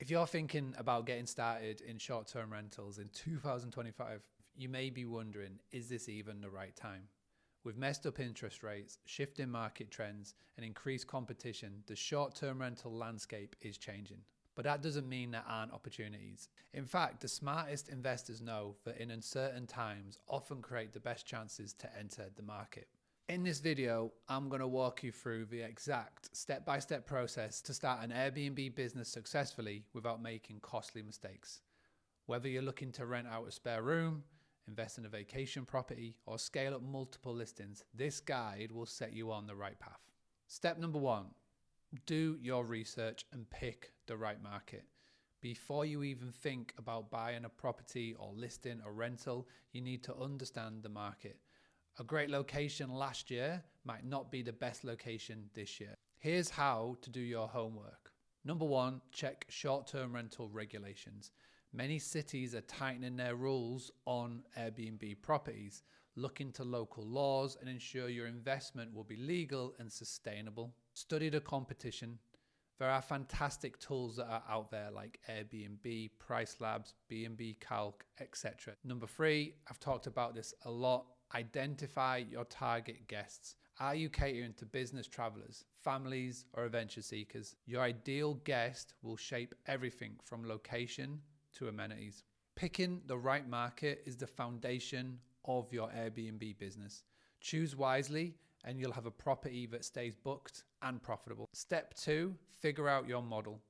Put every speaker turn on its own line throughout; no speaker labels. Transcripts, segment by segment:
If you're thinking about getting started in short-term rentals in 2025, you may be wondering, is this even the right time? With messed up interest rates, shifting market trends, and increased competition, the short-term rental landscape is changing. But that doesn't mean there aren't opportunities. In fact, the smartest investors know that in uncertain times often create the best chances to enter the market. In this video, I'm going to walk you through the exact step-by-step process to start an Airbnb business successfully without making costly mistakes. Whether you're looking to rent out a spare room, invest in a vacation property, or scale up multiple listings, this guide will set you on the right path. Step number 1, do your research and pick the right market. Before you even think about buying a property or listing a rental, you need to understand the market. A great location last year might not be the best location this year. Here's how to do your homework. Number 1, check short-term rental regulations. Many cities are tightening their rules on Airbnb properties. Look into local laws and ensure your investment will be legal and sustainable. Study the competition. There are fantastic tools that are out there like Airbnb, Price Labs, B&B Calc, etc. Number 3, I've talked about this a lot. Identify your target guests. Are you catering to business travelers, families, or adventure seekers? Your ideal guest will shape everything from location to amenities. Picking the right market is the foundation of your Airbnb business. Choose wisely and you'll have a property that stays booked and profitable. Step 2, figure out your model.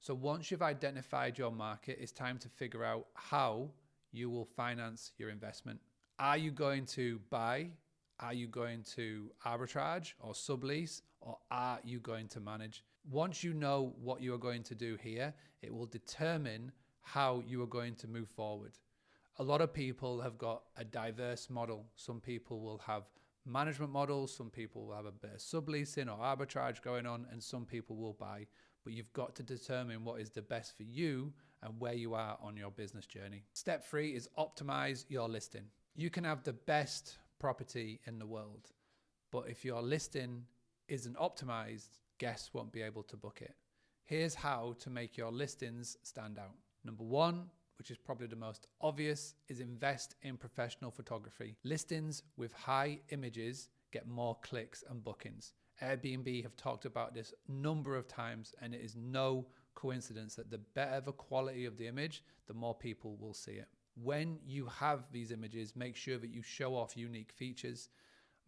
So once you've identified your market, it's time to figure out how you will finance your investment. Are you going to buy? Are you going to arbitrage or sublease? Or are you going to manage? Once you know what you are going to do here, it will determine how you are going to move forward. A lot of people have got a diverse model. Some people will have management models, some people will have a bit of subleasing or arbitrage going on, and some people will buy. But you've got to determine what is the best for you and where you are on your business journey. Step 3 is optimize your listing. You can have the best property in the world, but if your listing isn't optimized, guests won't be able to book it. Here's how to make your listings stand out. Number 1, which is probably the most obvious, is invest in professional photography. Listings with high images get more clicks and bookings. Airbnb have talked about this a number of times, and it is no coincidence that the better the quality of the image, the more people will see it. When you have these images, make sure that you show off unique features.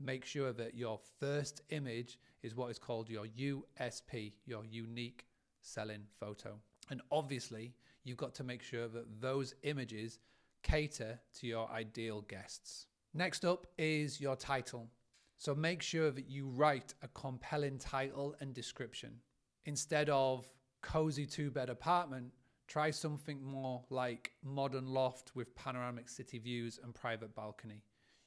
Make sure that your first image is what is called your USP, your unique selling photo. And obviously, you've got to make sure that those images cater to your ideal guests. Next up is your title. So make sure that you write a compelling title and description. Instead of cozy 2-bed apartment, try something more like modern loft with panoramic city views and private balcony.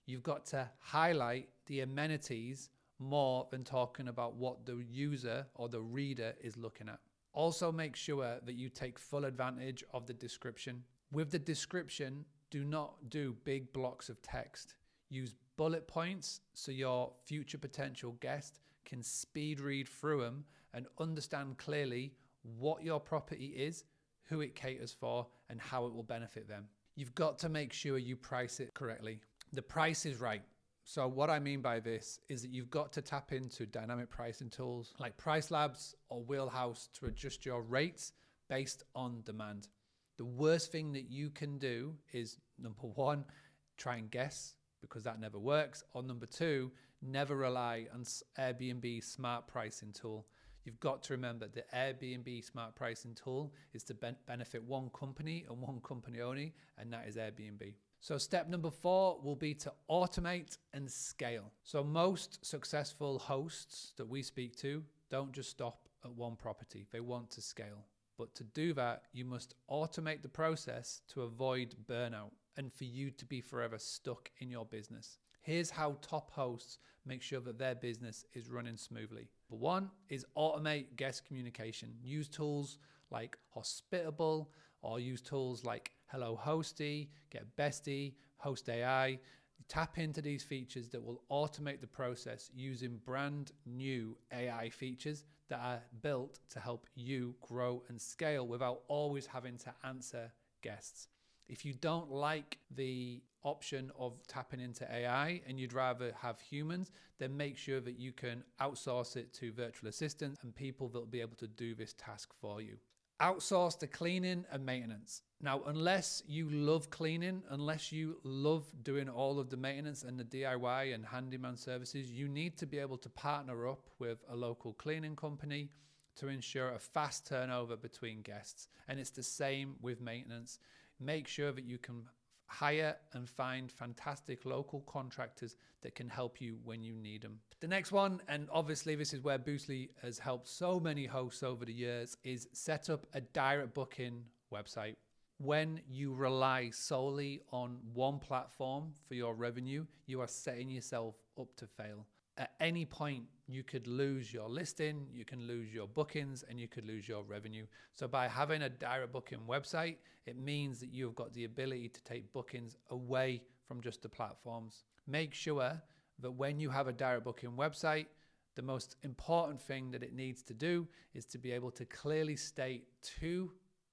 You've got to highlight the amenities more than talking about what the user or the reader is looking at. Also make sure that you take full advantage of the description. With the description, do not do big blocks of text. Use bullet points so your future potential guest can speed read through them and understand clearly what your property is, who it caters for, and how it will benefit them. You've got to make sure you price it correctly. The price is right. So what I mean by this is that you've got to tap into dynamic pricing tools like Price Labs or Wheelhouse to adjust your rates based on demand. The worst thing that you can do is, number 1, try and guess, because that never works. Or number 2, never rely on Airbnb smart pricing tool. You've got to remember the Airbnb smart pricing tool is to benefit one company and one company only, and that is Airbnb. So step number 4 will be to automate and scale. So most successful hosts that we speak to don't just stop at one property. They want to scale. But to do that, you must automate the process to avoid burnout and for you to be forever stuck in your business. Here's how top hosts make sure that their business is running smoothly. Number 1 is automate guest communication. Use tools like Hospitable or use tools like Hello Hosty, Get Bestie, Host AI. Tap into these features that will automate the process using brand new AI features that are built to help you grow and scale without always having to answer guests. If you don't like the option of tapping into AI and you'd rather have humans, then make sure that you can outsource it to virtual assistants and people that will be able to do this task for you. Outsource the cleaning and maintenance. Now, unless you love cleaning, unless you love doing all of the maintenance and the DIY and handyman services, you need to be able to partner up with a local cleaning company to ensure a fast turnover between guests. And it's the same with maintenance. Make sure that you can hire and find fantastic local contractors that can help you when you need them. The next one, and obviously this is where Boostly has helped so many hosts over the years, is set up a direct booking website. When you rely solely on one platform for your revenue, you are setting yourself up to fail. At any point, you could lose your listing, you can lose your bookings, and you could lose your revenue. So by having a direct booking website, it means that you've got the ability to take bookings away from just the platforms. Make sure that when you have a direct booking website, the most important thing that it needs to do is to be able to clearly state to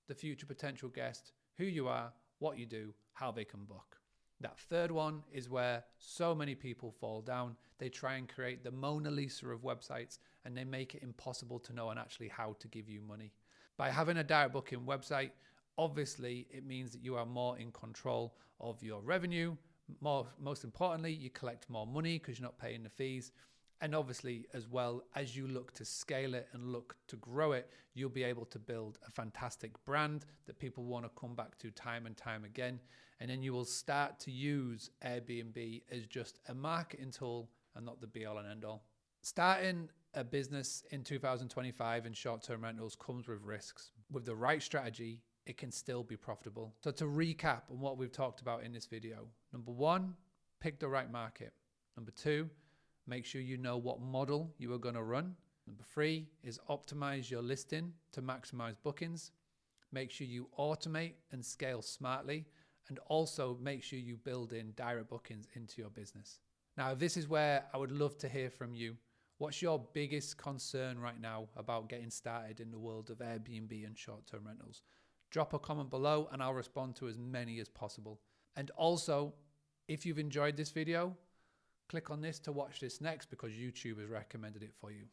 the future potential guest who you are, what you do, how they can book. That third one is where so many people fall down. They try and create the Mona Lisa of websites and they make it impossible to know and actually how to give you money. By having a direct booking website, obviously it means that you are more in control of your revenue. Most importantly, you collect more money because you're not paying the fees. And obviously, as well as you look to scale it and look to grow it, you'll be able to build a fantastic brand that people want to come back to time and time again. And then you will start to use Airbnb as just a marketing tool and not the be all and end all. Starting a business in 2025 in short-term rentals comes with risks. With the right strategy, it can still be profitable. So to recap on what we've talked about in this video, number one, pick the right market. Number two, make sure you know what model you are going to run. Number three is optimize your listing to maximize bookings. Make sure you automate and scale smartly, and also make sure you build in direct bookings into your business. Now, this is where I would love to hear from you. What's your biggest concern right now about getting started in the world of Airbnb and short-term rentals? Drop a comment below and I'll respond to as many as possible. And also, if you've enjoyed this video, click on this to watch this next because YouTube has recommended it for you.